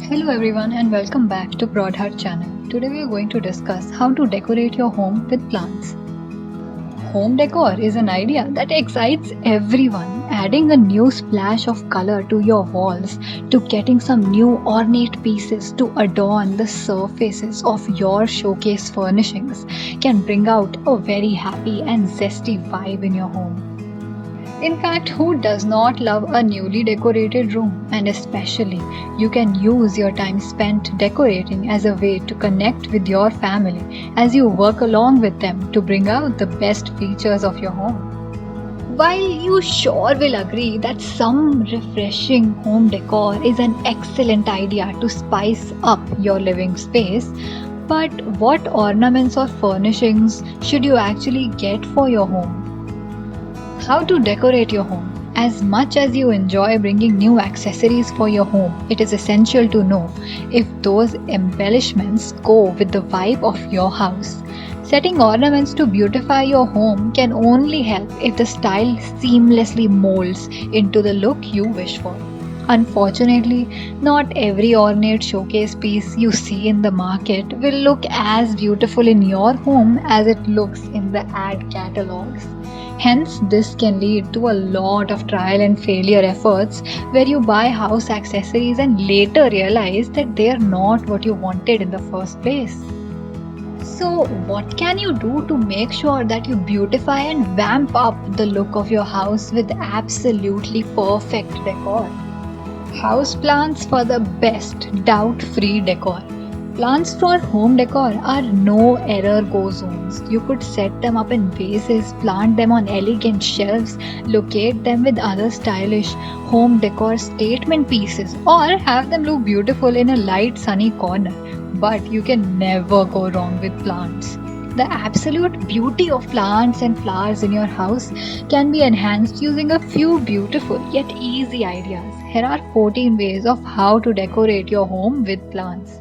Hello everyone and welcome back to Broadheart channel. Today we are going to discuss how to decorate your home with plants. Home decor is an idea that excites everyone, adding a new splash of color to your walls to getting some new ornate pieces to adorn the surfaces of your showcase furnishings can bring out a very happy and zesty vibe in your home. In fact, who does not love a newly decorated room? And especially, you can use your time spent decorating as a way to connect with your family as you work along with them to bring out the best features of your home. While you sure will agree that some refreshing home decor is an excellent idea to spice up your living space, but what ornaments or furnishings should you actually get for your home? How to decorate your home. As much as you enjoy bringing new accessories for your home, it is essential to know if those embellishments go with the vibe of your house. Setting ornaments to beautify your home can only help if the style seamlessly molds into the look you wish for. Unfortunately, not every ornate showcase piece you see in the market will look as beautiful in your home as it looks in the ad catalogs. Hence, this can lead to a lot of trial and failure efforts where you buy house accessories and later realize that they are not what you wanted in the first place. So, what can you do to make sure that you beautify and vamp up the look of your house with absolutely perfect decor? Houseplants for the best doubt-free decor. Plants for home decor are no error go zones. You could set them up in vases, plant them on elegant shelves, locate them with other stylish home decor statement pieces, or have them look beautiful in a light sunny corner. But you can never go wrong with plants. The absolute beauty of plants and flowers in your house can be enhanced using a few beautiful yet easy ideas. Here are 14 ways of how to decorate your home with plants.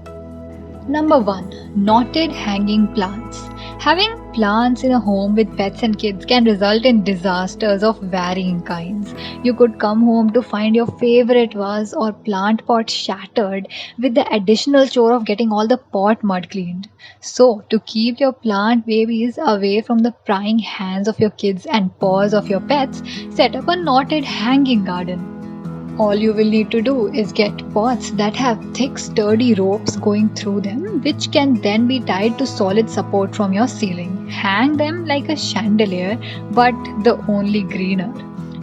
Number 1. Knotted hanging plants. Having plants in a home with pets and kids can result in disasters of varying kinds. You could come home to find your favorite vase or plant pot shattered with the additional chore of getting all the pot mud cleaned. So, to keep your plant babies away from the prying hands of your kids and paws of your pets, set up a knotted hanging garden. All you will need to do is get pots that have thick sturdy ropes going through them, which can then be tied to solid support from your ceiling. Hang them like a chandelier, but the only greener.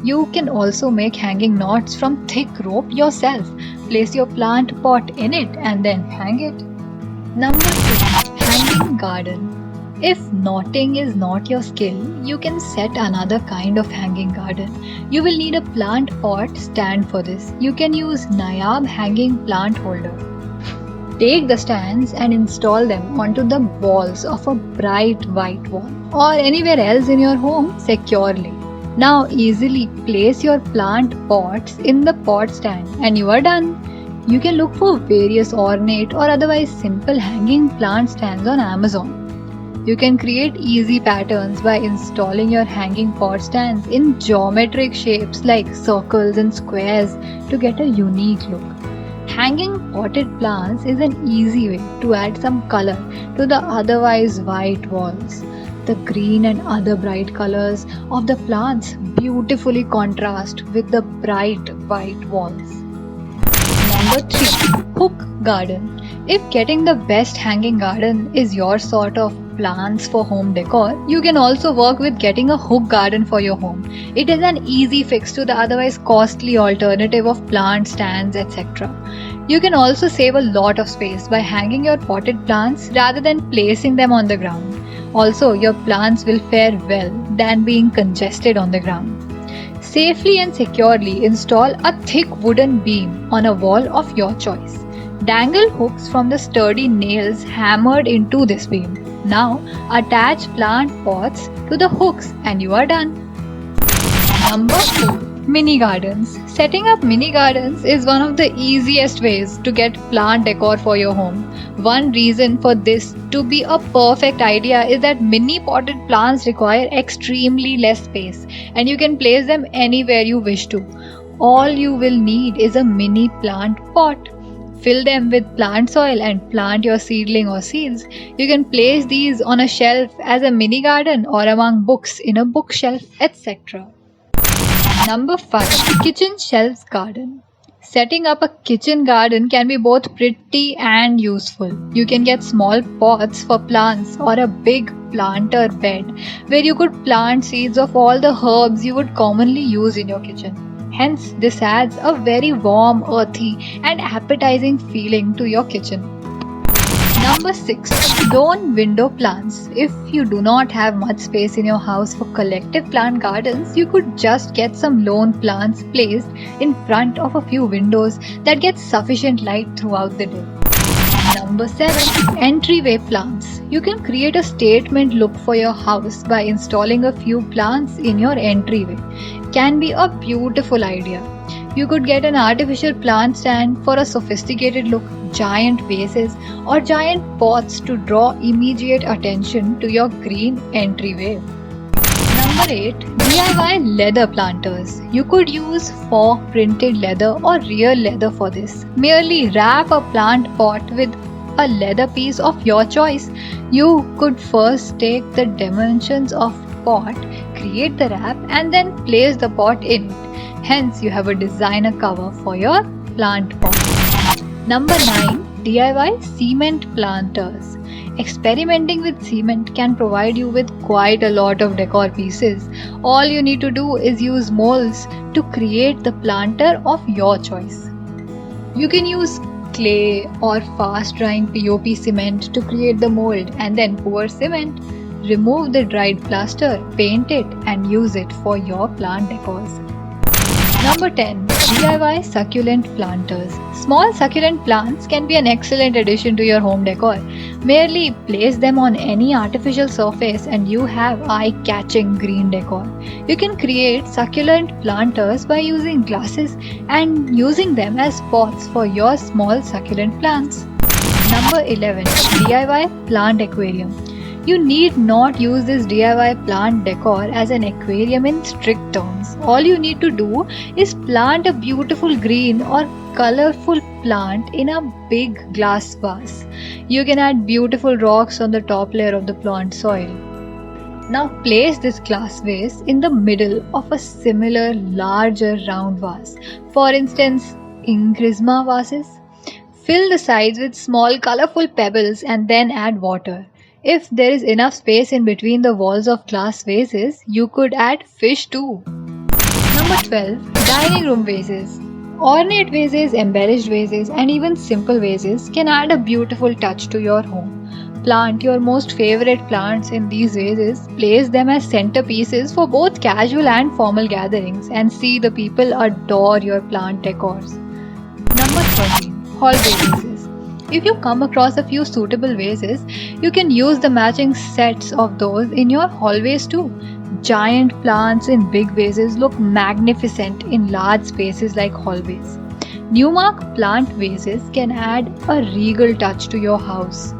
You can also make hanging knots from thick rope yourself. Place your plant pot in it and then hang it. Number 2. Hanging garden. If knotting is not your skill, you can set another kind of hanging garden. You will need a plant pot stand for this. You can use Nayab hanging plant holder. Take the stands and install them onto the walls of a bright white wall or anywhere else in your home securely. Now easily place your plant pots in the pot stand and you are done. You can look for various ornate or otherwise simple hanging plant stands on Amazon. You can create easy patterns by installing your hanging pot stands in geometric shapes like circles and squares to get a unique look. Hanging potted plants is an easy way to add some color to the otherwise white walls. The green and other bright colors of the plants beautifully contrast with the bright white walls. Number 3. Hook garden. If getting the best hanging garden is your sort of plans for home decor, you can also work with getting a hook garden for your home. It is an easy fix to the otherwise costly alternative of plant stands, etc. You can also save a lot of space by hanging your potted plants rather than placing them on the ground. Also, your plants will fare well than being congested on the ground. Safely and securely install a thick wooden beam on a wall of your choice. Dangle hooks from the sturdy nails hammered into this beam. Now attach plant pots to the hooks and you are done. Number 4. Mini gardens. Setting up mini gardens is one of the easiest ways to get plant decor for your home. One reason for this to be a perfect idea is that mini potted plants require extremely less space and you can place them anywhere you wish to. All you will need is a mini plant pot. Fill them with plant soil and plant your seedling or seeds. You can place these on a shelf as a mini garden or among books in a bookshelf, etc. Number 5. Kitchen Shelves Garden. Setting up a kitchen garden can be both pretty and useful. You can get small pots for plants or a big planter bed where you could plant seeds of all the herbs you would commonly use in your kitchen. Hence, this adds a very warm, earthy, and appetizing feeling to your kitchen. Number 6. Lawn window plants. If you do not have much space in your house for collective plant gardens, you could just get some lawn plants placed in front of a few windows that get sufficient light throughout the day. Number 7. Entryway plants. You can create a statement look for your house by installing a few plants in your entryway. Can be a beautiful idea. You could get an artificial plant stand for a sophisticated look, giant vases, or giant pots to draw immediate attention to your green entryway. Number 8. DIY leather planters. You could use faux printed leather or real leather for this. Merely wrap a plant pot with a leather piece of your choice. You could first take the dimensions of pot, create the wrap, and then place the pot in it. Hence, you have a designer cover for your plant pot. Number 9. DIY cement planters. Experimenting with cement can provide you with quite a lot of decor pieces. All you need to do is use molds to create the planter of your choice. You can use clay or fast drying POP cement to create the mold and then pour cement. Remove the dried plaster, paint it, and use it for your plant decors. Number 10. DIY succulent planters. Small succulent plants can be an excellent addition to your home decor. Merely place them on any artificial surface and you have eye-catching green decor. You can create succulent planters by using glasses and using them as pots for your small succulent plants. Number 11. DIY plant aquarium. You need not use this DIY plant decor as an aquarium in strict terms. All you need to do is plant a beautiful green or colorful plant in a big glass vase. You can add beautiful rocks on the top layer of the plant soil. Now place this glass vase in the middle of a similar larger round vase. For instance, in Christmas vases. Fill the sides with small colorful pebbles and then add water. If there is enough space in between the walls of glass vases, you could add fish too. Number 12. Dining room vases. Ornate vases, embellished vases, and even simple vases can add a beautiful touch to your home. Plant your most favorite plants in these vases, place them as centerpieces for both casual and formal gatherings, and see the people adore your plant decors. Number 13. Hallway vases. If you come across a few suitable vases, you can use the matching sets of those in your hallways too. Giant plants in big vases look magnificent in large spaces like hallways. Newmark plant vases can add a regal touch to your house.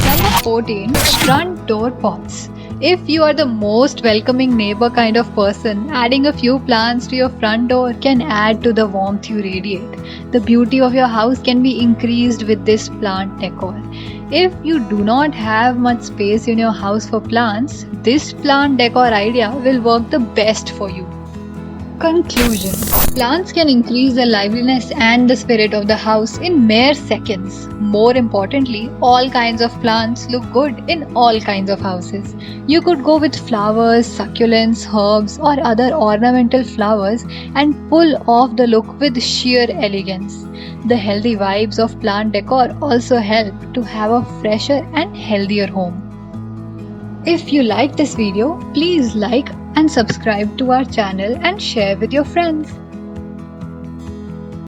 Number 14. Front door pots. If you are the most welcoming neighbor kind of person, adding a few plants to your front door can add to the warmth you radiate. The beauty of your house can be increased with this plant decor. If you do not have much space in your house for plants, this plant decor idea will work the best for you. Conclusion. Plants can increase the liveliness and the spirit of the house in mere seconds. More importantly, all kinds of plants look good in all kinds of houses. You could go with flowers, succulents, herbs, or other ornamental flowers and pull off the look with sheer elegance. The healthy vibes of plant decor also help to have a fresher and healthier home. If you like this video, please like and subscribe to our channel and share with your friends.